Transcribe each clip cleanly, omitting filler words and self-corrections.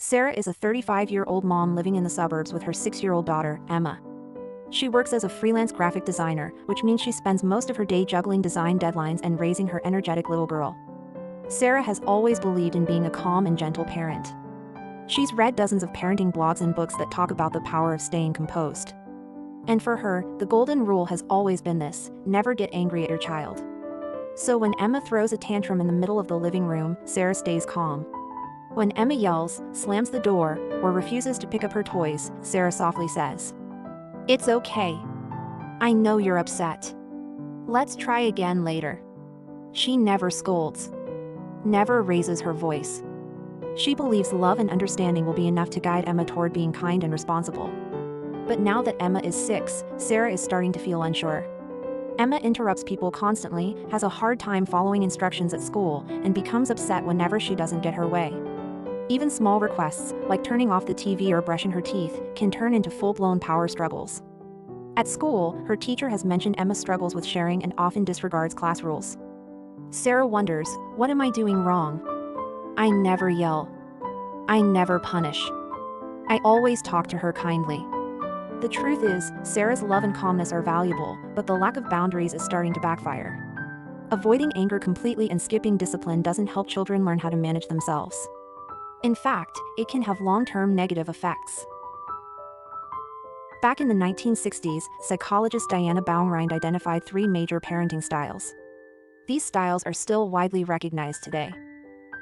Sarah is a 35-year-old mom living in the suburbs with her 6-year-old daughter, Emma. She works as a freelance graphic designer, which means she spends most of her day juggling design deadlines and raising her energetic little girl. Sarah has always believed in being a calm and gentle parent. She's read dozens of parenting blogs and books that talk about the power of staying composed. And for her, the golden rule has always been this: never get angry at your child. So when Emma throws a tantrum in the middle of the living room, Sarah stays calm. When Emma yells, slams the door, or refuses to pick up her toys, Sarah softly says, "It's okay. I know you're upset. Let's try again later." She never scolds, never raises her voice. She believes love and understanding will be enough to guide Emma toward being kind and responsible. But now that Emma is 6, Sarah is starting to feel unsure. Emma interrupts people constantly, has a hard time following instructions at school, and becomes upset whenever she doesn't get her way. Even small requests, like turning off the TV or brushing her teeth, can turn into full-blown power struggles. At school, her teacher has mentioned Emma struggles with sharing and often disregards class rules. Sarah wonders, what am I doing wrong? I never yell. I never punish. I always talk to her kindly. The truth is, Sarah's love and calmness are valuable, but the lack of boundaries is starting to backfire. Avoiding anger completely and skipping discipline doesn't help children learn how to manage themselves. In fact, it can have long-term negative effects. Back in the 1960s, psychologist Diana Baumrind identified 3 major parenting styles. These styles are still widely recognized today.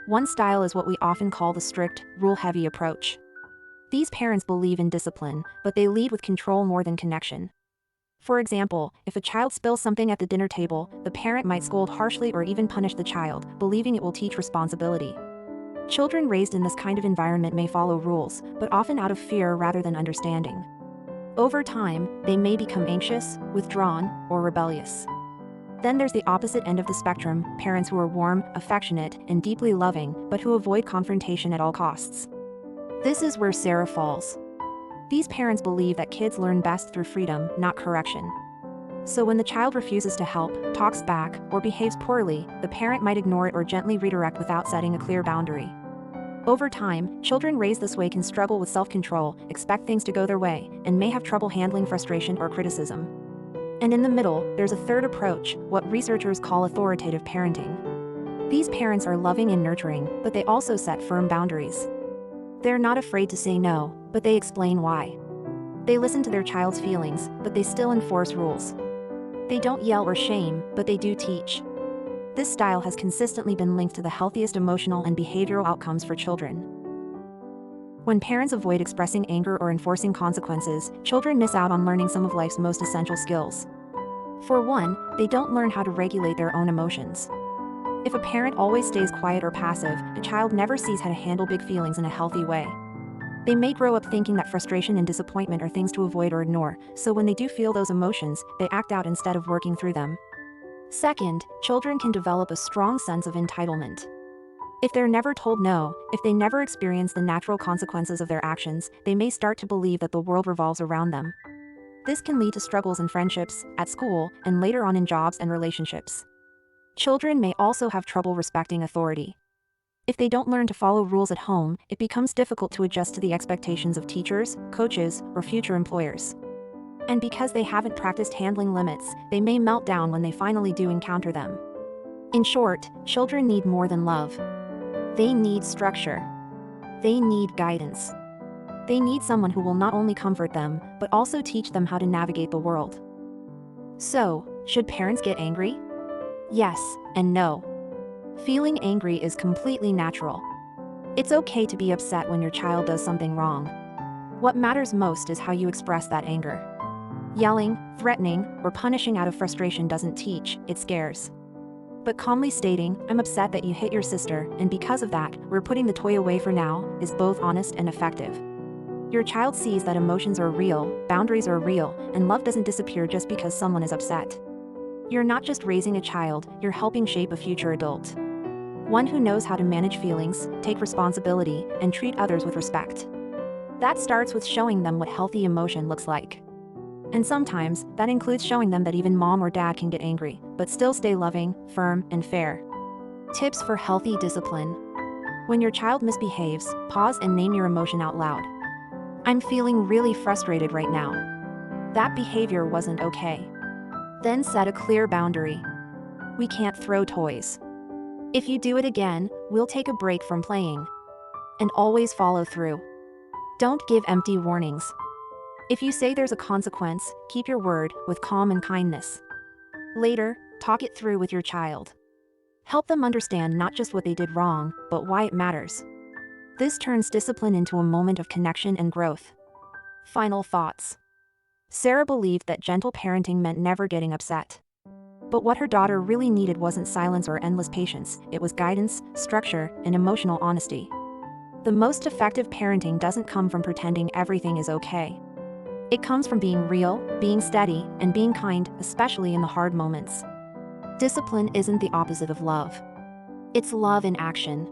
One style is what we often call the strict, rule-heavy approach. These parents believe in discipline, but they lead with control more than connection. For example, if a child spills something at the dinner table, the parent might scold harshly or even punish the child, believing it will teach responsibility. Children raised in this kind of environment may follow rules, but often out of fear rather than understanding. Over time, they may become anxious, withdrawn, or rebellious. Then there's the opposite end of the spectrum, parents who are warm, affectionate, and deeply loving, but who avoid confrontation at all costs. This is where Sarah falls. These parents believe that kids learn best through freedom, not correction. So when the child refuses to help, talks back, or behaves poorly, the parent might ignore it or gently redirect without setting a clear boundary. Over time, children raised this way can struggle with self-control, expect things to go their way, and may have trouble handling frustration or criticism. And in the middle, there's a third approach, what researchers call authoritative parenting. These parents are loving and nurturing, but they also set firm boundaries. They're not afraid to say no, but they explain why. They listen to their child's feelings, but they still enforce rules. They don't yell or shame, but they do teach. This style has consistently been linked to the healthiest emotional and behavioral outcomes for children. When parents avoid expressing anger or enforcing consequences, children miss out on learning some of life's most essential skills. For one, they don't learn how to regulate their own emotions. If a parent always stays quiet or passive, a child never sees how to handle big feelings in a healthy way. They may grow up thinking that frustration and disappointment are things to avoid or ignore, so when they do feel those emotions, they act out instead of working through them. Second, children can develop a strong sense of entitlement. If they're never told no, if they never experience the natural consequences of their actions, they may start to believe that the world revolves around them. This can lead to struggles in friendships, at school, and later on in jobs and relationships. Children may also have trouble respecting authority. If they don't learn to follow rules at home, it becomes difficult to adjust to the expectations of teachers, coaches, or future employers. And because they haven't practiced handling limits, they may melt down when they finally do encounter them. In short, children need more than love. They need structure. They need guidance. They need someone who will not only comfort them, but also teach them how to navigate the world. So, should parents get angry? Yes, and no. Feeling angry is completely natural. It's okay to be upset when your child does something wrong. What matters most is how you express that anger. Yelling, threatening, or punishing out of frustration doesn't teach, it scares. But calmly stating, "I'm upset that you hit your sister, and because of that, we're putting the toy away for now," is both honest and effective. Your child sees that emotions are real, boundaries are real, and love doesn't disappear just because someone is upset. You're not just raising a child, you're helping shape a future adult. One who knows how to manage feelings, take responsibility, and treat others with respect. That starts with showing them what healthy emotion looks like. And sometimes, that includes showing them that even mom or dad can get angry, but still stay loving, firm, and fair. Tips for healthy discipline. When your child misbehaves, Pause and name your emotion out loud. I'm feeling really frustrated right now. That behavior wasn't okay. Then set a clear boundary. We can't throw toys. If you do it again, we'll take a break from playing. And always follow through. Don't give empty warnings. If you say there's a consequence, keep your word with calm and kindness. Later, talk it through with your child. Help them understand not just what they did wrong, but why it matters. This turns discipline into a moment of connection and growth. Final thoughts. Sarah believed that gentle parenting meant never getting upset. But what her daughter really needed wasn't silence or endless patience, it was guidance, structure, and emotional honesty. The most effective parenting doesn't come from pretending everything is okay. It comes from being real, being steady, and being kind, especially in the hard moments. Discipline isn't the opposite of love. It's love in action.